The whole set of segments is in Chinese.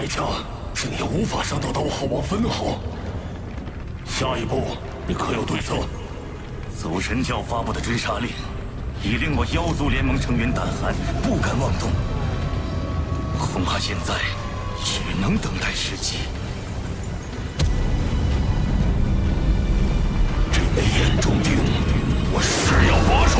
代价，竟也无法伤到刀号王分毫。下一步，你可有对策？祖神教发布的追杀令，已令我妖族联盟成员胆寒，不敢妄动。恐怕现在只能等待时机。这枚眼中钉，我誓要拔除。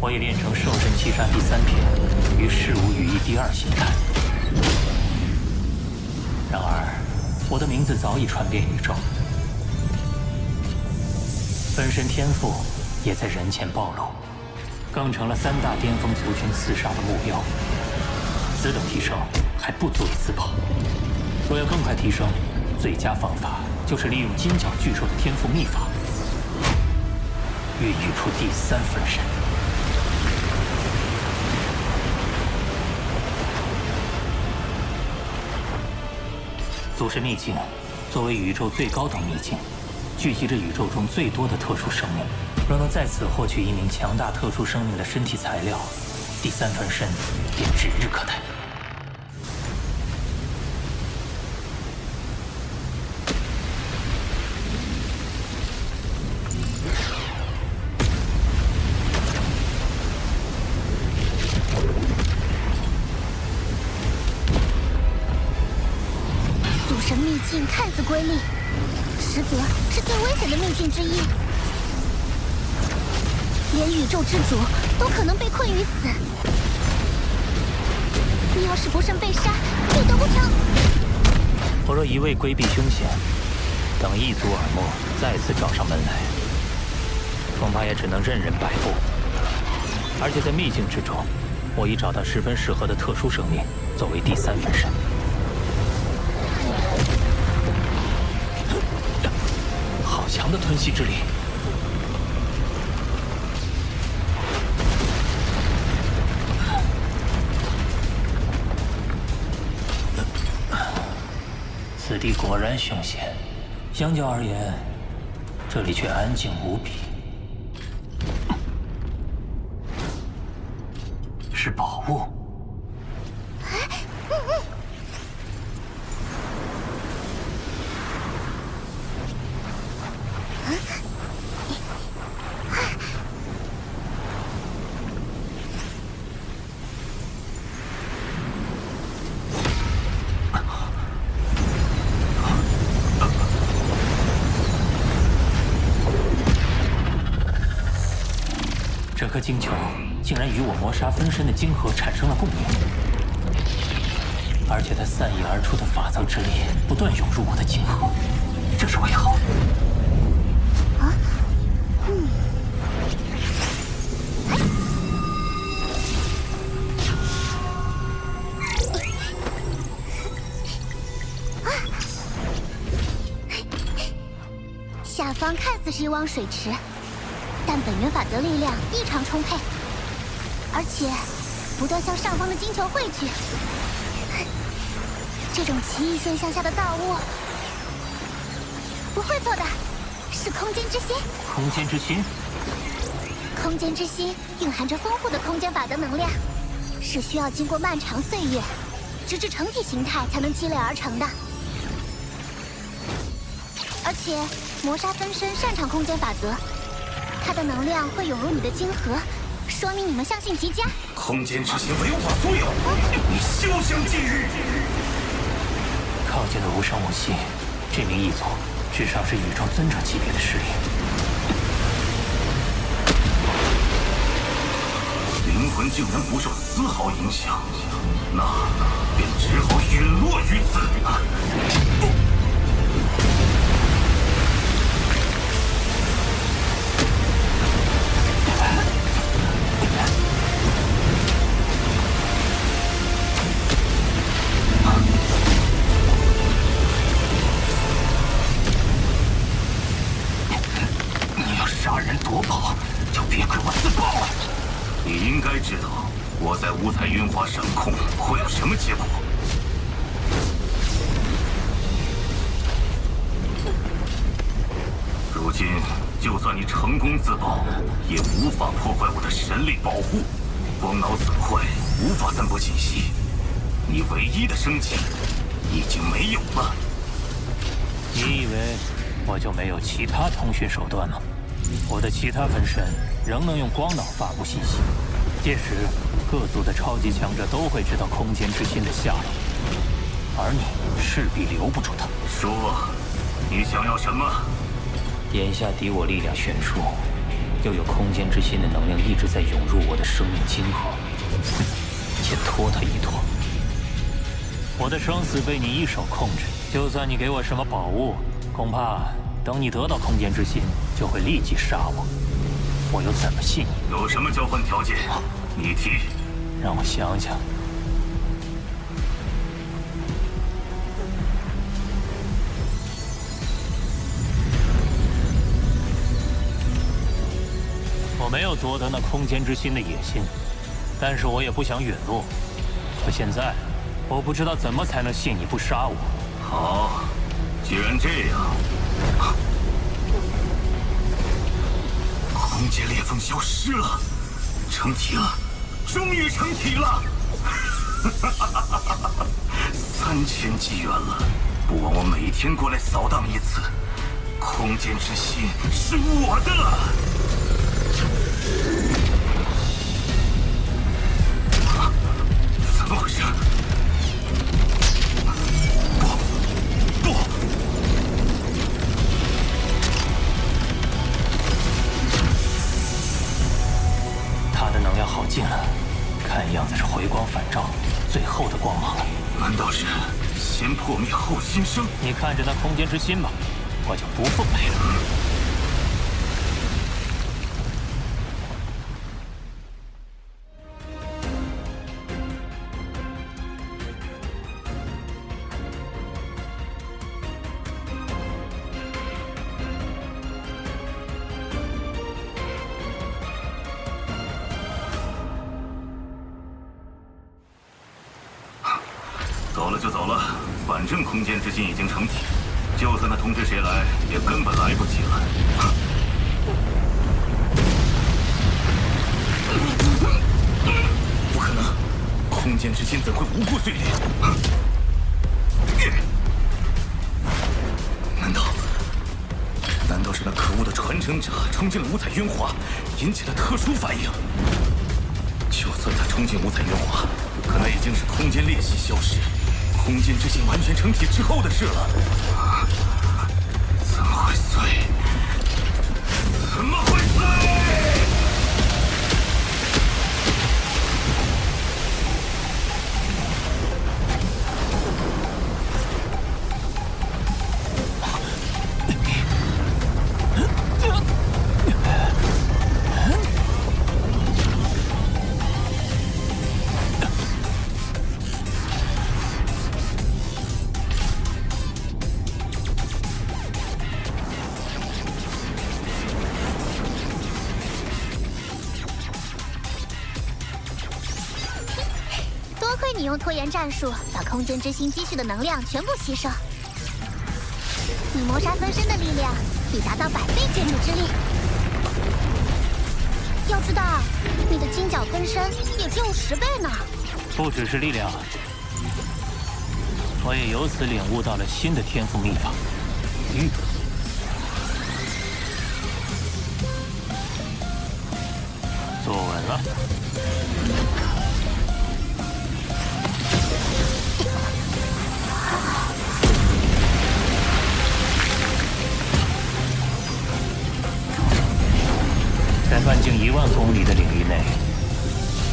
我已练成兽神七杀第3篇与事无羽翼第2形态。然而，我的名字早已传遍宇宙，分身天赋也在人前暴露，更成了3大巅峰族群刺杀的目标。此等提升还不足以自保，若要更快提升，最佳方法就是利用金角巨兽的天赋秘法，孕育出第3分身。祖神秘境作为宇宙最高等秘境，聚集着宇宙中最多的特殊生命。若能在此获取一名强大特殊生命的身体材料，第3分身便指日可待。秘境看似瑰丽，实则是最危险的秘境之一，连宇宙之主都可能被困于此。你要是不慎被杀，必得不偿。我若一味规避凶险，等一族耳目再次找上门来，恐怕也只能任人摆布。而且在秘境之中，我已找到十分适合的特殊生命作为第3分身。好强的吞噬之力！此地果然凶险，相较而言，这里却安静无比。是宝物。这颗晶球竟然与我魔杀分身的晶核产生了共鸣，而且它散溢而出的法则之力不断涌入我的晶核，这是为何？下方看似是一汪水池，但本源法则力量异常充沛，而且不断向上方的晶球汇聚。这种奇异现象下的造物，不会错的，是空间之心。空间之心？空间之心蕴含着丰富的空间法则能量，是需要经过漫长岁月，直至成体形态才能积累而成的。而且魔杀分身擅长空间法则，它的能量会涌入你的晶核，说明你们相性极佳。空间之心为我所有，你休想觊觎！靠近的无声无息，这名异族至少是宇宙尊者级别的实力。灵魂竟然不受丝毫影响，那便只好陨落于此。你要杀人夺宝，就别怪我自爆了。你应该知道我在五彩云华掌控会有什么结果。如今，就算你成功自保，也无法破坏我的神力保护。光脑损坏，无法散播信息。你唯一的生机已经没有了。你以为我就没有其他通讯手段吗？我的其他分身仍能用光脑发布信息，届时各族的超级强者都会知道空间之心的下落，而你势必留不住他。说，你想要什么？眼下敌我力量悬殊，又有空间之心的能量一直在涌入我的生命晶核，先拖他一拖。我的生死被你一手控制，就算你给我什么宝物，恐怕等你得到空间之心，就会立即杀我。我又怎么信你？有什么交换条件？你提。让我想想。我没有夺得那空间之心的野心，但是我也不想陨落。可现在，我不知道怎么才能信你不杀我。好，既然这样，空间裂缝消失了，成体了，终于成体了！3000纪元了，不枉我每天过来扫荡一次。空间之心是我的。怎么回事？不！他的能量好近了，看样子是回光返照，最后的光芒了。难道是先破灭后新生？你看着那空间之心吧，我就不奉陪了。走了就走了，反正空间之心已经成体，就算他通知谁来，也根本来不及了。不可能，空间之心怎会无故碎裂？难道是那可恶的传承者冲进了五彩晕华，引起了特殊反应？就算他冲进五彩晕华，可那已经是空间裂隙消失。空间之心完全成体之后的事了，怎么会碎？怎么会碎？你用拖延战术把空间之心积蓄的能量全部吸收，你谋杀分身的力量已达到100倍剑怒之力。要知道，你的金角分身也只有10倍呢。不只是力量，我也由此领悟到了新的天赋秘法——玉。坐稳了。在半径1万公里的领域内，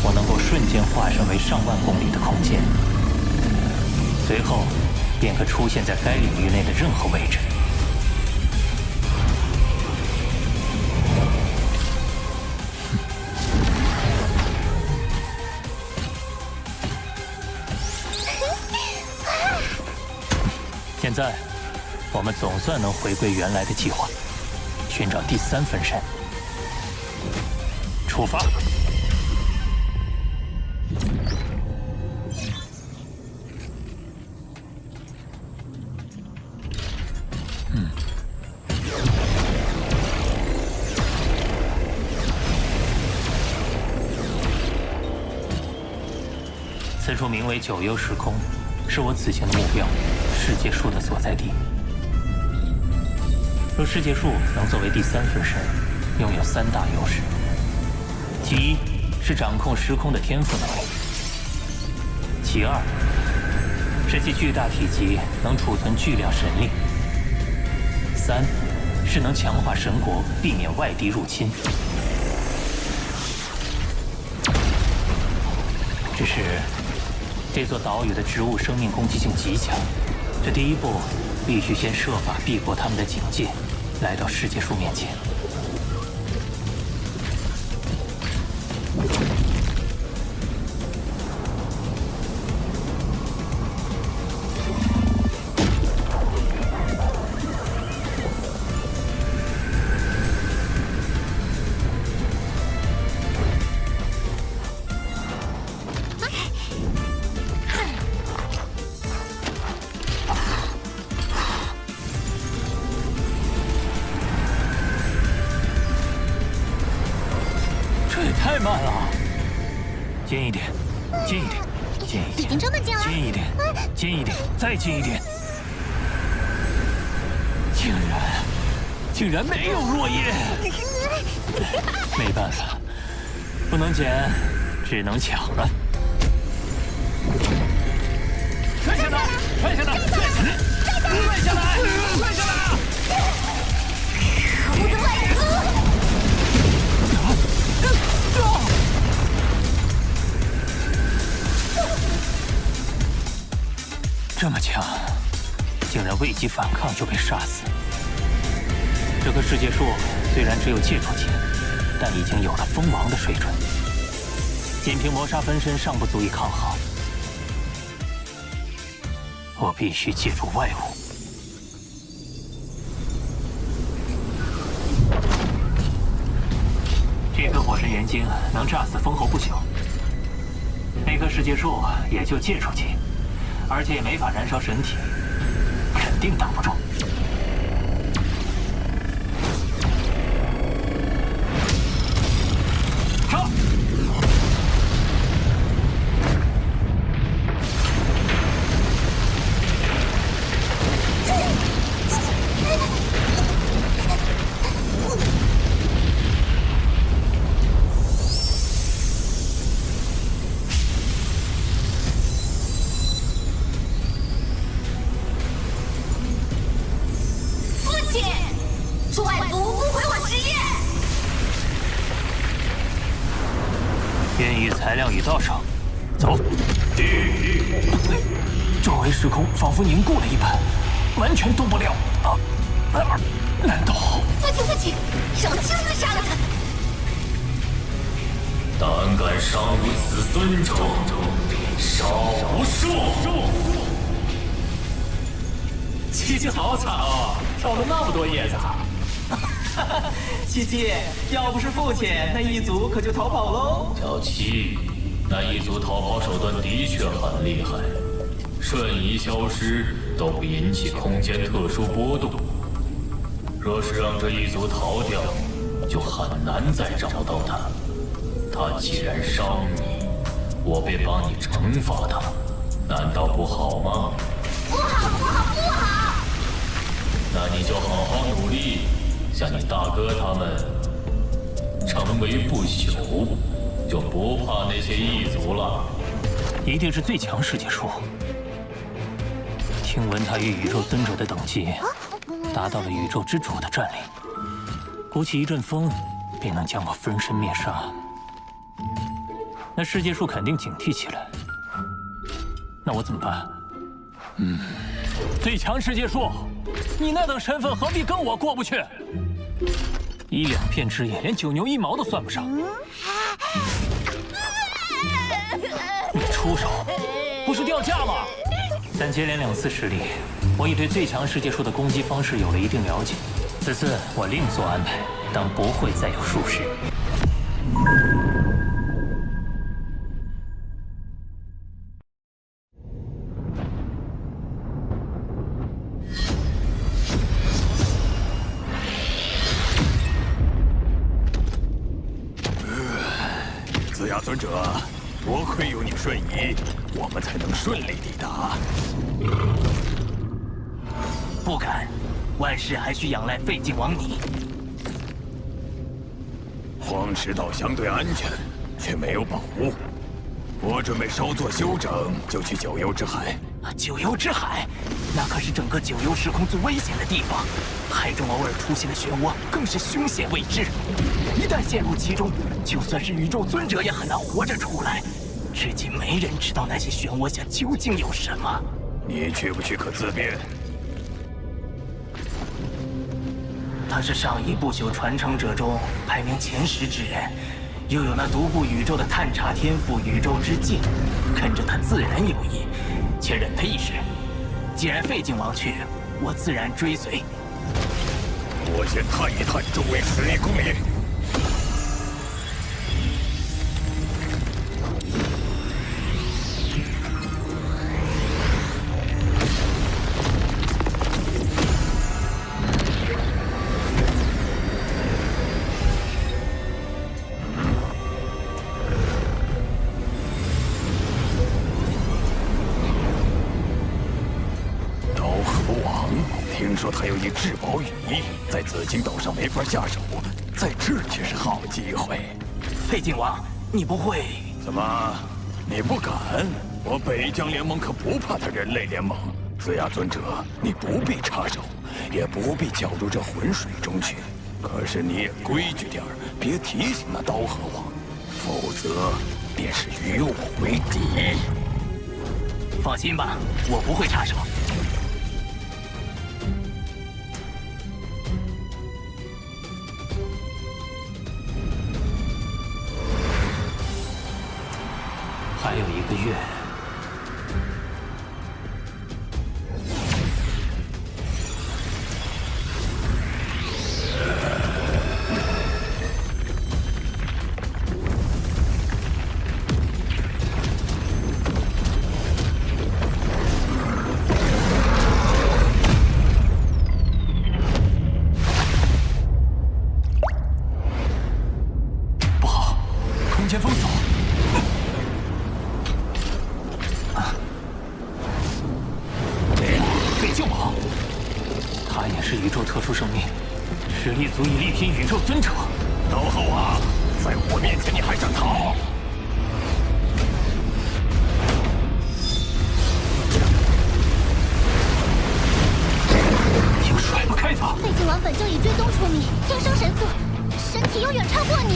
我能够瞬间化身为上万公里的空间，随后便可出现在该领域内的任何位置。现在，我们总算能回归原来的计划，寻找第3分身。出发！此处名为九幽时空，是我此行的目标，世界树的所在地。若世界树能作为第3分身，拥有3大优势：其一是掌控时空的天赋能力；其二是其巨大体积能储存巨量神力；三是能强化神国，避免外敌入侵。只是这座岛屿的植物生命攻击性极强，这第一步必须先设法避过他们的警戒，来到世界树面前。太慢了，近一点，近一点，近一点，已经这么近了，近一点，近一点，再近一点。竟然没有落叶，没办法，不能捡，只能抢了。摔下来，摔下来，摔下来，摔下来，摔下来！可恶的外族！这么强，竟然未及反抗就被杀死。这棵世界树虽然只有戒除级，但已经有了封王的水准，仅凭魔杀分身尚不足以抗衡。我必须借助外物。这颗火神元晶能炸死封侯不朽，那棵世界树也就戒除级，而且也没法燃烧神体，肯定挡不住。杀！是外族误会我职业。天域材料已到手，走。周围时空仿佛凝固了一般，完全动不了。难道？父亲，让我亲自杀了他！胆敢杀我此尊者，杀无赦！七七好惨哦，跳了那么多叶子。七七，要不是父亲，那一族可就逃跑喽。小七，那一族逃跑手段的确很厉害，瞬移消失都不引起空间特殊波动。若是让这一族逃掉，就很难再找到他。他既然伤你，我便帮你惩罚他，难道不好吗？不好！那你就好好努力，像你大哥他们成为不朽，就不怕那些异族了。一定是最强世界树。听闻他与宇宙尊者的等级达到了宇宙之主的战力，鼓起一阵风便能将我分身灭杀。那世界树肯定警惕起来。那我怎么办？最强世界树，你那等身份何必跟我过不去？一两片枝叶连九牛一毛都算不上。你出手，不是掉价吗？但接连2次失利，我已对最强世界树的攻击方式有了一定了解。此次我另做安排，当不会再有疏失。子牙尊者，多亏有你瞬移，我们才能顺利抵达。不敢，万事还需仰赖废镜王你。荒石岛相对安全，却没有宝物。我准备稍作休整，就去九幽之海。九幽之海，那可是整个九幽时空最危险的地方。海中偶尔出现的漩涡，更是凶险未知。一旦陷入其中，就算是宇宙尊者也很难活着出来。至今没人知道那些漩涡下究竟有什么。你去不去可自便。他是上一不朽传承者中排名前10之人，又有那独步宇宙的探查天赋宇宙之境，跟着他自然有益，且忍他一时。既然废镜王去，我自然追随。我先探一探周围10亿公里。听说他有一至宝羽翼，在紫金岛上没法下手，在这儿却是好机会。废镜王，你不会？怎么，你不敢？我北疆联盟可不怕他人类联盟。紫亚尊者，你不必插手，也不必搅入这浑水中去。可是你也规矩点儿，别提醒那刀河王，否则便是与我为敌。放心吧，我不会插手。还有1个月。不好，空间封锁。他也是宇宙特殊生命，实力足以力拼宇宙尊者。刀后啊，在我面前你还想逃？又甩不开他。废镜王本就已追踪出你，天生神速，身体又远超过你。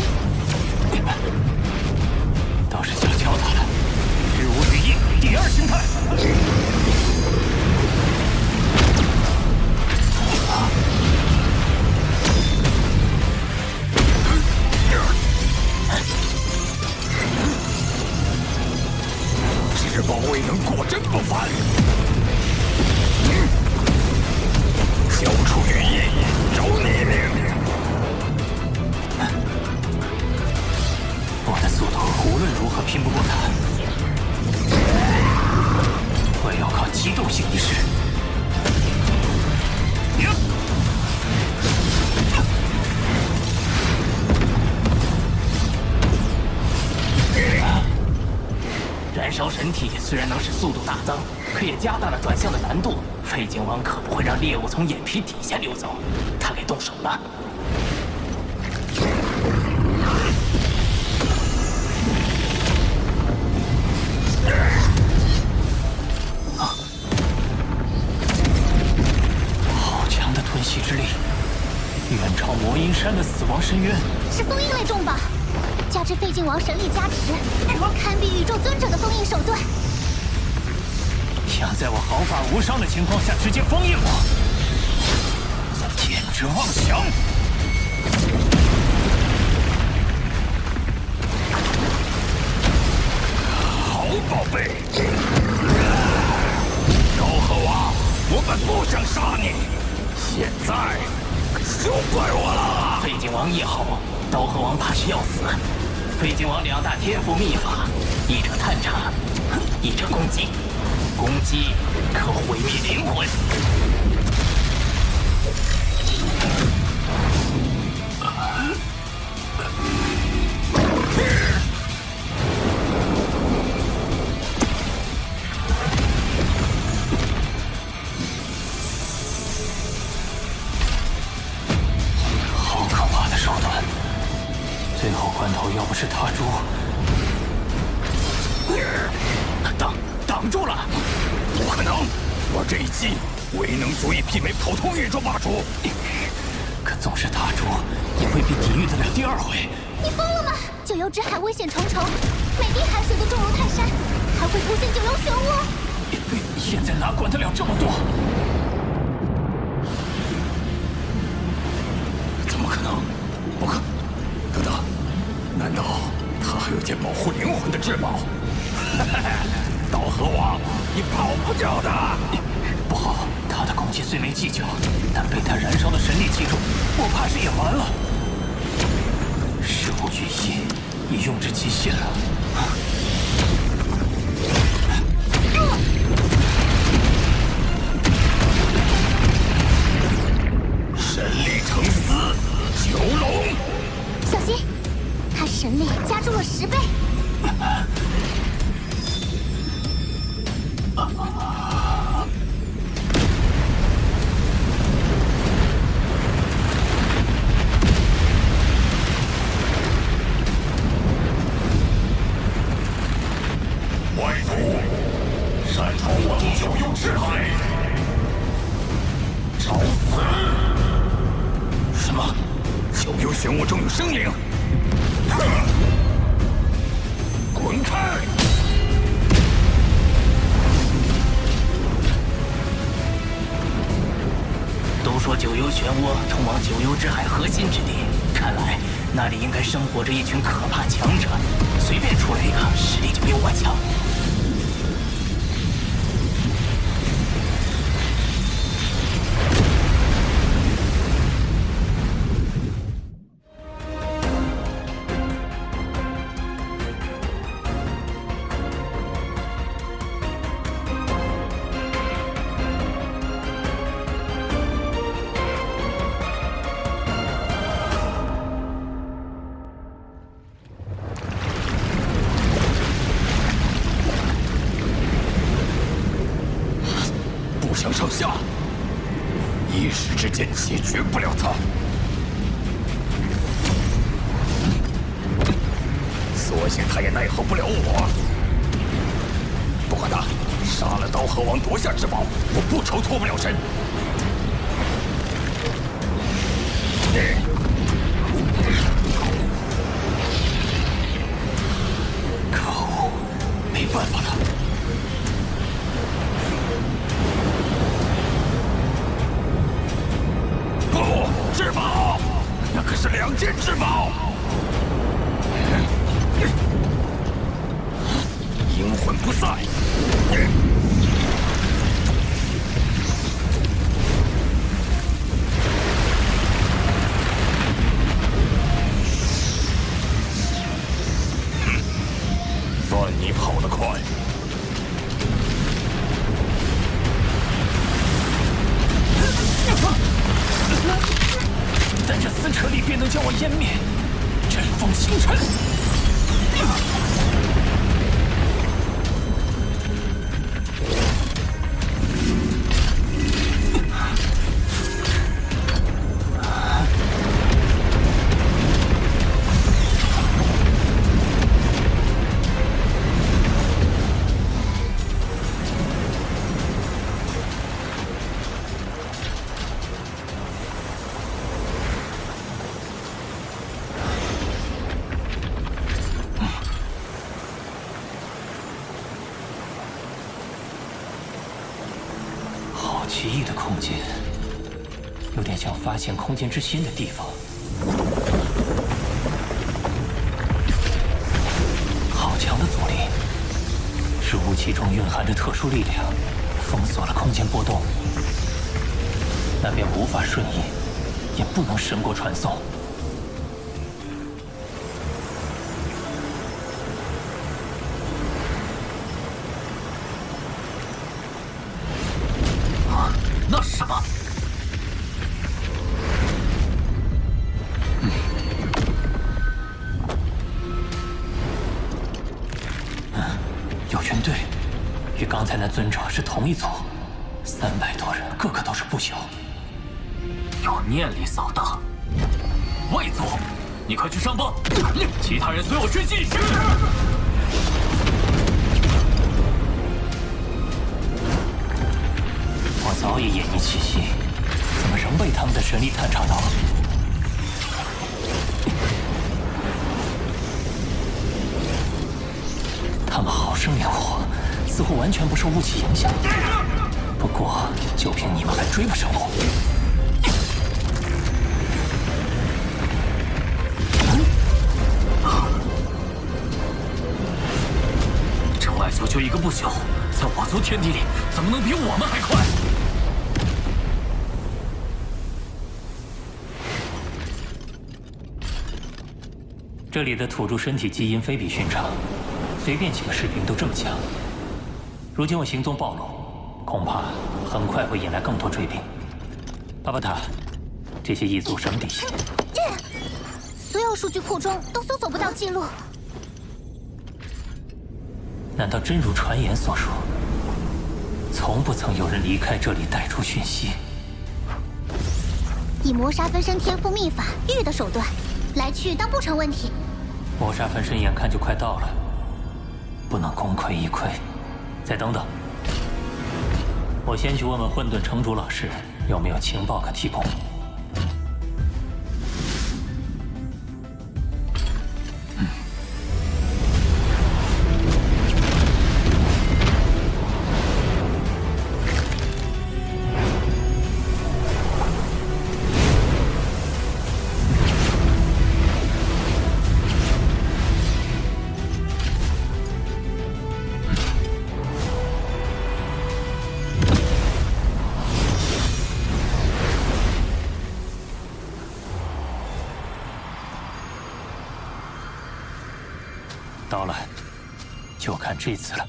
倒是想教他了。日无羽翼第2形态。至宝未能果真不凡。交出羽翼，饶你命！我的速度无论如何拼不过他，我要靠机动性一试。燃烧神体虽然能使速度大增，可也加大了转向的难度。废镜王可不会让猎物从眼皮底下溜走，他给动手了。好强的吞噬之力，远超魔音山的死亡深渊。是封印类重宝，加之废镜王神力加持，堪比宇宙尊者的封印手段。想在我毫发无伤的情况下直接封印我，简直妄想！好宝贝，刀后啊，我本不想杀你，现在可休怪我了。废镜王一吼，刀河王怕是要死。废镜王2大天赋秘法，一者探查，一者攻击。攻击可毁灭灵魂。挡住了！不可能，我这一击未能足以媲美普通宇宙霸主。可纵是大主，也未必抵御得了第二回。你疯了吗？九幽之海危险重重，每滴海水都重如泰山，还会出现九幽漩涡。现在哪管得了这么多？怎么可能？不可！等等，难道他还有件保护灵魂的至宝？道河王，你跑不掉的！不好，他的攻击虽没技巧，但被他燃烧的神力击中，我怕是也完了。事无巨细，已用至极限了。神力成丝，九龙！小心，他神力加重了10倍。外族擅闯我族九幽之海，找死！什么？九幽漩涡中有生灵？滚开！都说九幽漩涡通往九幽之海核心之地，看来那里应该生活着一群可怕强者，随便出来一个，实力就比我强。相上下，一时之间解决不了他。所幸他也奈何不了我。不管他，杀了刀河王，夺下至宝，我不愁脱不了身。可恶，没办法了。至宝，那可是2件至宝。阴魂不散。算你跑得快。但这撕扯力便能将我湮灭，阵风星辰。奇异的空间，有点像发现空间之心的地方。好强的阻力，是雾气中蕴含着特殊力量，封锁了空间波动，那便无法瞬移，也不能神国传送。那是什么？有军队，与刚才那尊者是同一组，300多人，个个都是不小。有念力扫荡，外族，你快去上报，其他人随我追击。早已偃匿气息，怎么仍被他们的神力探查到？他们好生连火，似乎完全不受雾气影响。不过，就凭你们还追不上我？这外族就一个不朽，在我族天地里，怎么能比我们还快？这里的土著身体基因非比寻常，随便几个士兵都这么强。如今我行踪暴露，恐怕很快会引来更多追兵。巴巴塔，这些异族什么底细？所有数据库中都搜索不到记录。难道真如传言所说，从不曾有人离开这里带出讯息？以磨砂分身天赋秘法玉的手段，来去当不成问题。磨砂分身眼看就快到了，不能功亏一篑。再等等，我先去问问混沌城主老师有没有情报可提供。到了，就看这次了。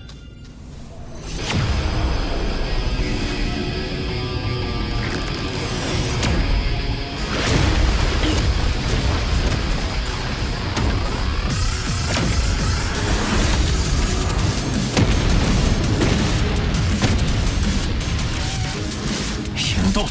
行动！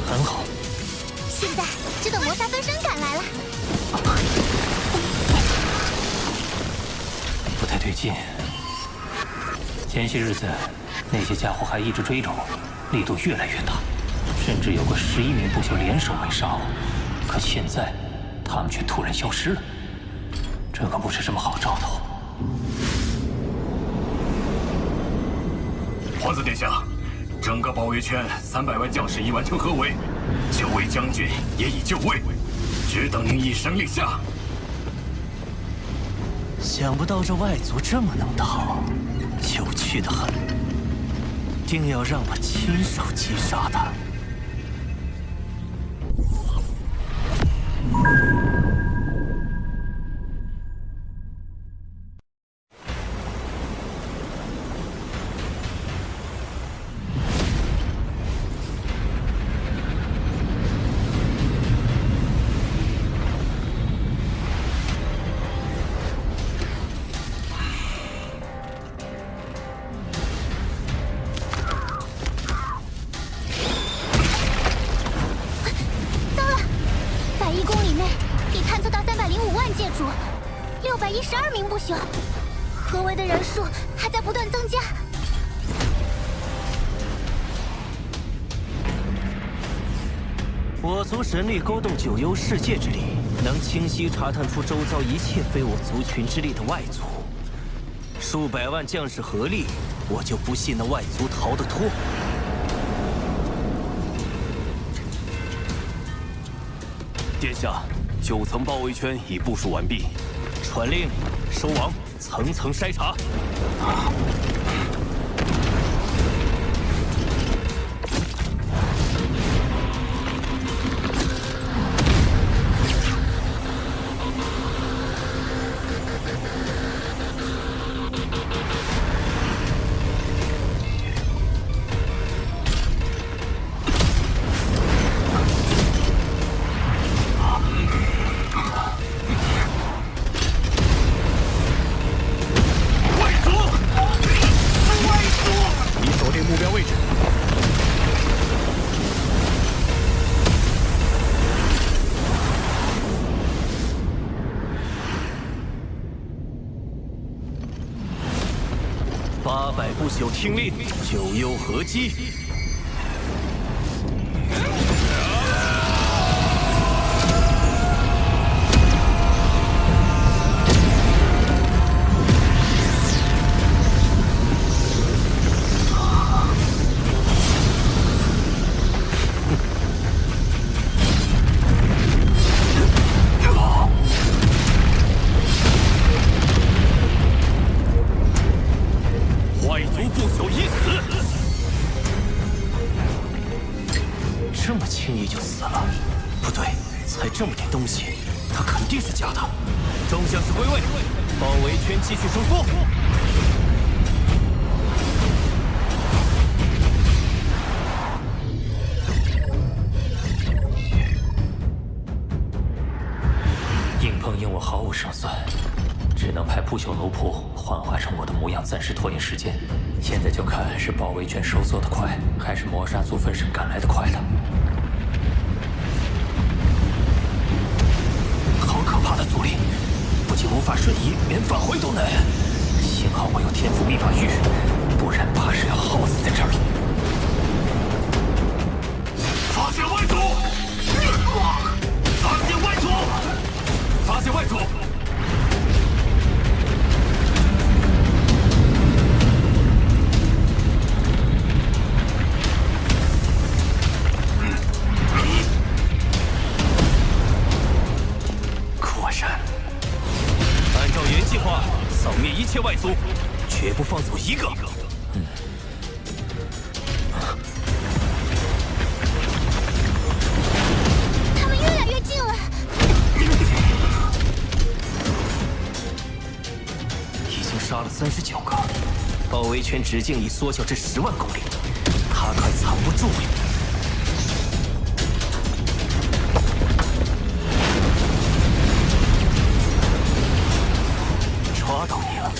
很好，现在只等磨砂分身赶来了。不太对劲。前些日子，那些家伙还一直追着我，力度越来越大，甚至有过11名不朽联手围杀我。可现在，他们却突然消失了，这可不是什么好兆头。皇子殿下，整个包围圈300万将士已完成合围，9位将军也已就位，只等您一声令下。想不到这外族这么能打，有趣的很，定要让我亲手击杀他。612名不朽，合围的人数还在不断增加。我族神力勾动9幽世界之力，能清晰查探出周遭一切非我族群之力的外族。数百万将士合力，我就不信那外族逃得脱。殿下，9层包围圈已部署完毕，传令收网，层层筛查。800不朽听令，9幽合击。这么轻易就死了？不对，才这么点东西，他肯定是假的。众将士归位，包围圈继续收缩。硬碰硬，我毫无胜算，只能派不朽楼仆幻化成我的模样，暂时拖延时间。现在就看是包围圈收缩的快，还是魔杀族分身赶来的快了。好可怕的阻力，不仅无法瞬移，连返回都难。幸好我有天赋秘法玉，不然怕是要耗死在这儿了。发现外族！发现外族！发现外族！扫灭一切外族，绝不放走一个。他们越来越近了，已经杀了39个，包围圈直径已缩小至10万公里，他快藏不住了。抓到你了！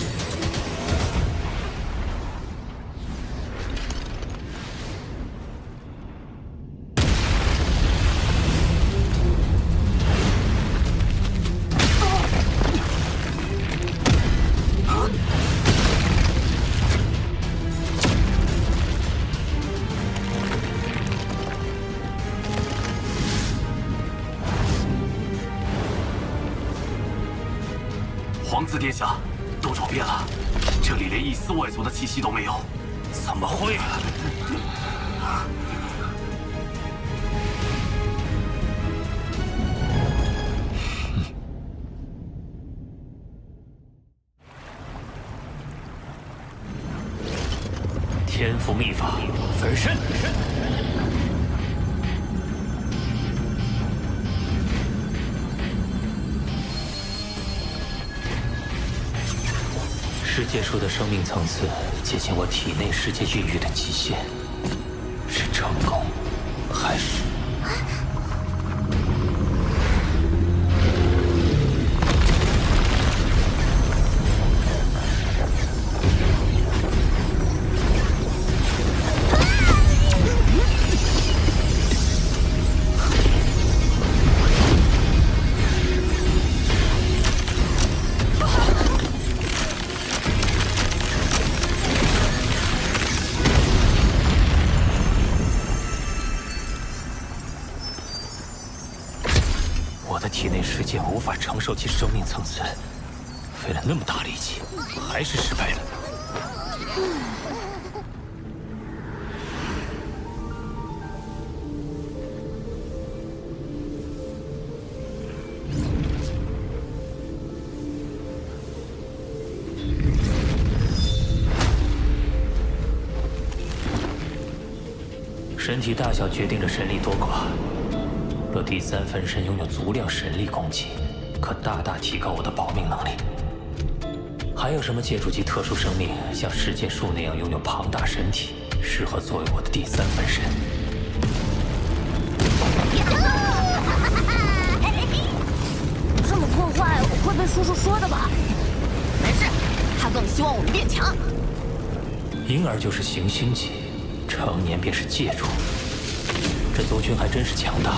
皇子殿下，都找遍了，这里连一丝外族的气息都没有。怎么会？天赋秘法，分身。世界树的生命层次接近我体内世界孕育的极限，是成功，还是？我的体内世界无法承受其生命层次，费了那么大力气，还是失败了。身体大小决定着神力多寡。若第三分身拥有足量神力攻击，可大大提高我的保命能力。还有什么借助其特殊生命，像世界树那样拥有庞大身体，适合作为我的第三分身？这么破坏，我会被叔叔说的吧？没事，他更希望我们变强。婴儿就是行星级，成年便是界主。这族群还真是强大。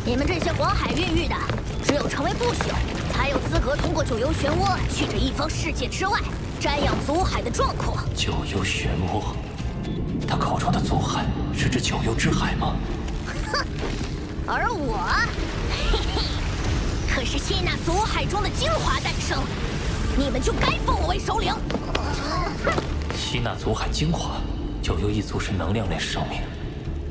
你们这些黄海孕育的，只有成为不朽，才有资格通过九幽漩涡去这一方世界之外，瞻仰祖海的壮阔。九幽漩涡，他口中的祖海是指九幽之海吗？哼，而我，嘿嘿，可是吸纳祖海中的精华诞生，你们就该封我为首领。吸纳祖海精华，九幽一族是能量类生命，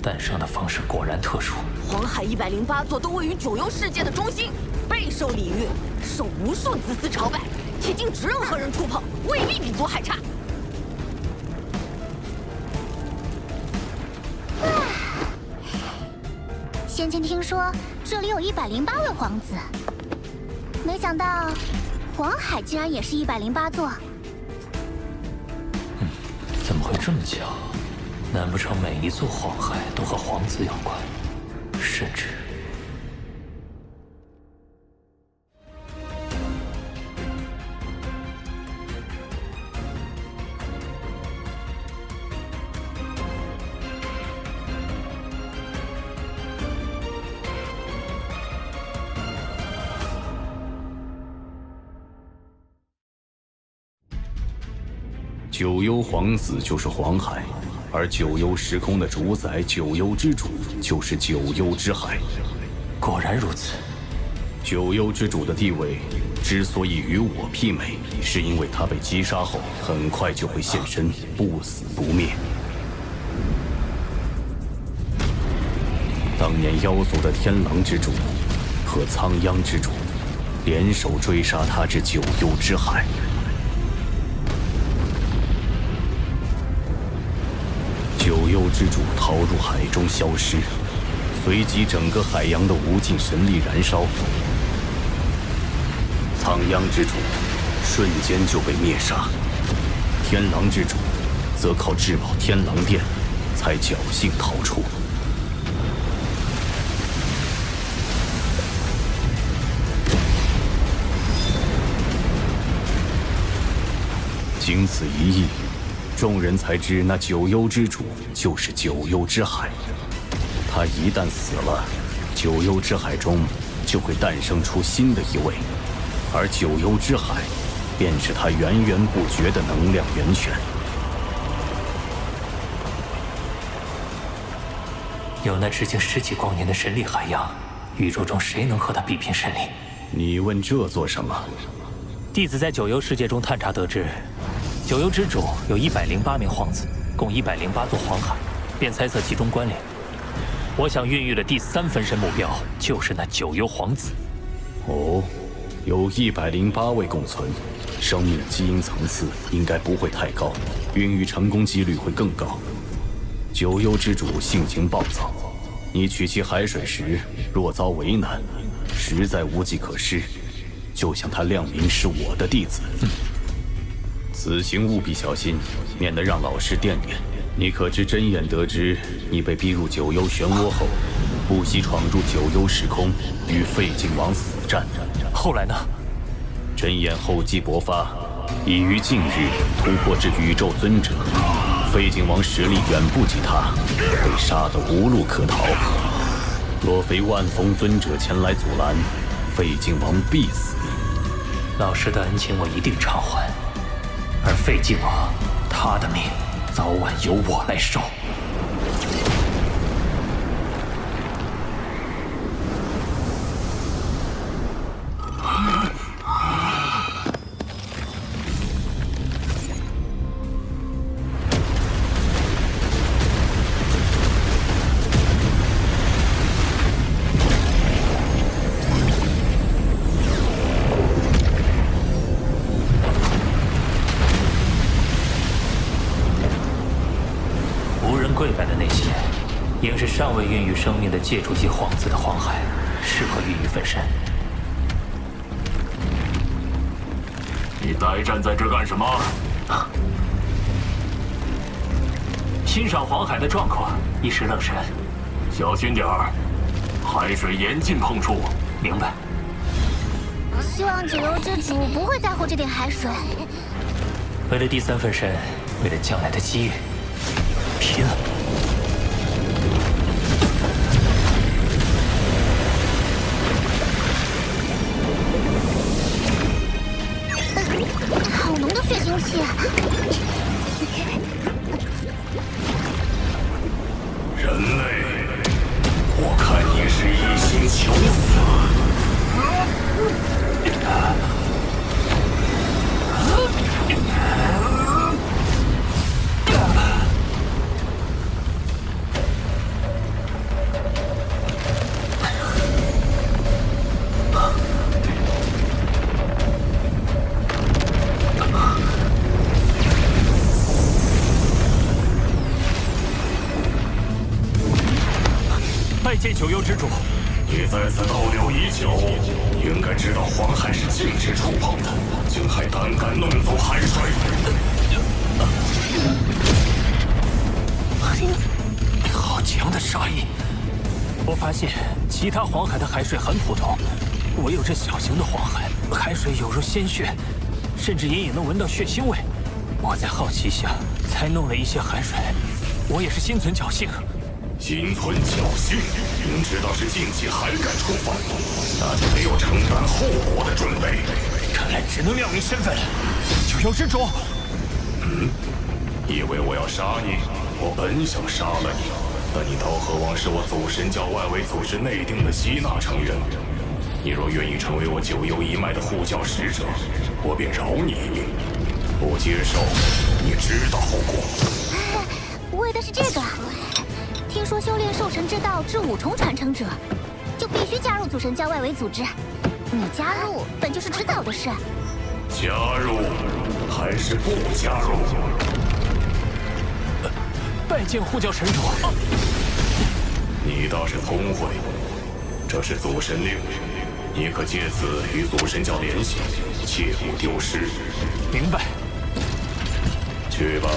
诞生的方式果然特殊。黄海108座都位于九幽世界的中心，备受礼遇，受无数子嗣朝拜，铁定只任何人触碰，未必比祖海差。先前听说这里有108位皇子，没想到黄海竟然也是108座。怎么会这么巧？难不成每一座黄海都和皇子有关？甚至……九幽皇子就是黄海，而九幽时空的主宰九幽之主就是九幽之海。果然如此。九幽之主的地位之所以与我媲美，是因为他被击杀后很快就会现身，不死不灭。当年妖族的天狼之主和苍央之主联手追杀他至九幽之海。九幽之主逃入海中消失，随即整个海洋的无尽神力燃烧，苍央之主瞬间就被灭杀，天狼之主则靠至宝天狼殿才侥幸逃出。经此一役，众人才知那九幽之主就是九幽之海。他一旦死了，九幽之海中就会诞生出新的一位，而九幽之海便是他源源不绝的能量源泉。有那直径10几光年的神力海洋，宇宙中谁能和他比拼神力？你问这做什么？弟子在九幽世界中探查得知，九幽之主有108名皇子，共108座黄海，便猜测其中关联。我想孕育的第3分身目标就是那九幽皇子。哦，有108位共存，生命基因层次应该不会太高，孕育成功几率会更高。九幽之主性情暴躁，你取其海水时若遭为难，实在无计可施，就向他亮明是我的弟子。此行务必小心，免得让老师惦念。你可知真眼得知你被逼入九幽漩涡后，不惜闯入九幽时空，与废晋王死战。后来呢？真眼厚积薄发，已于近日突破至宇宙尊者。废晋王实力远不及他，被杀得无路可逃。若非万峰尊者前来阻拦，废晋王必死。老师的恩情我一定偿还，而废晋王他的命早晚由我来收。定是尚未孕育生命的借助级皇子的黄海，适合孕育分身。你呆站在这干什么？欣赏黄海的壮阔，一时愣神。小心点儿，海水严禁碰触。明白。希望九幽之主不会在乎这点海水。为了第3分身，为了将来的机遇，拼了！好浓的血腥气！人类，我看你是一心求死。拜见九幽之主。你在此逗留已久，应该知道黄海是禁止触碰的，竟还胆敢弄走海水！好强的杀意！我发现其他黄海的海水很普通，唯有这小型的黄海，海水有如鲜血，甚至隐隐能闻到血腥味。我在好奇下才弄了一些海水，我也是心存侥幸。心存侥幸，明知道是禁忌还敢触犯，那就没有承担后果的准备。看来只能亮明身份了。九幽之主，以为我要杀你？我本想杀了你，但你刀河王是我祖神教外围组织内定的吸纳成员。你若愿意成为我九幽一脉的护教使者，我便饶你一命；不接受，你知道后果。为的是这个。听说修炼兽神之道之5重传承者，就必须加入祖神教外围组织。你加入本就是迟早的事。加入还是不加入？拜见护教神主。你倒是聪慧，这是祖神令，你可借此与祖神教联系，切勿丢失。明白。去吧。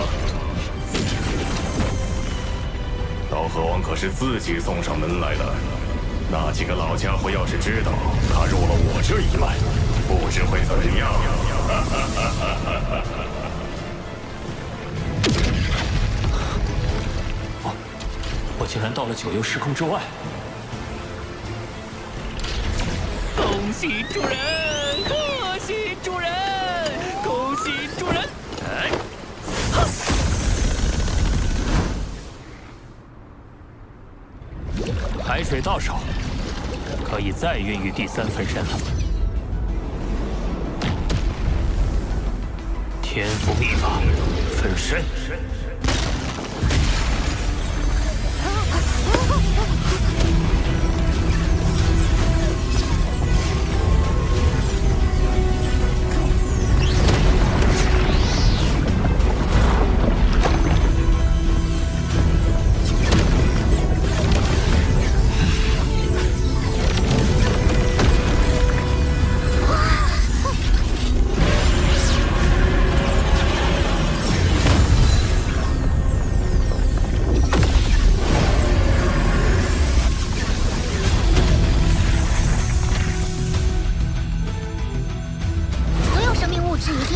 刀河王可是自己送上门来的，那几个老家伙要是知道他入了我这一脉，不知会怎样。我竟然到了九幽时空之外。恭喜主人，贺喜主人，恭喜主人！哎，哈！海水到手，可以再孕育第3分身了。天赋秘法，分身。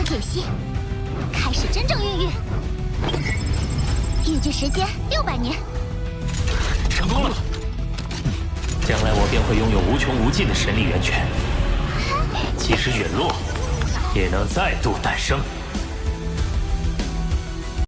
解析，开始真正孕育。预计时间600年。成功了！将来我便会拥有无穷无尽的神力源泉，即使陨落，也能再度诞生。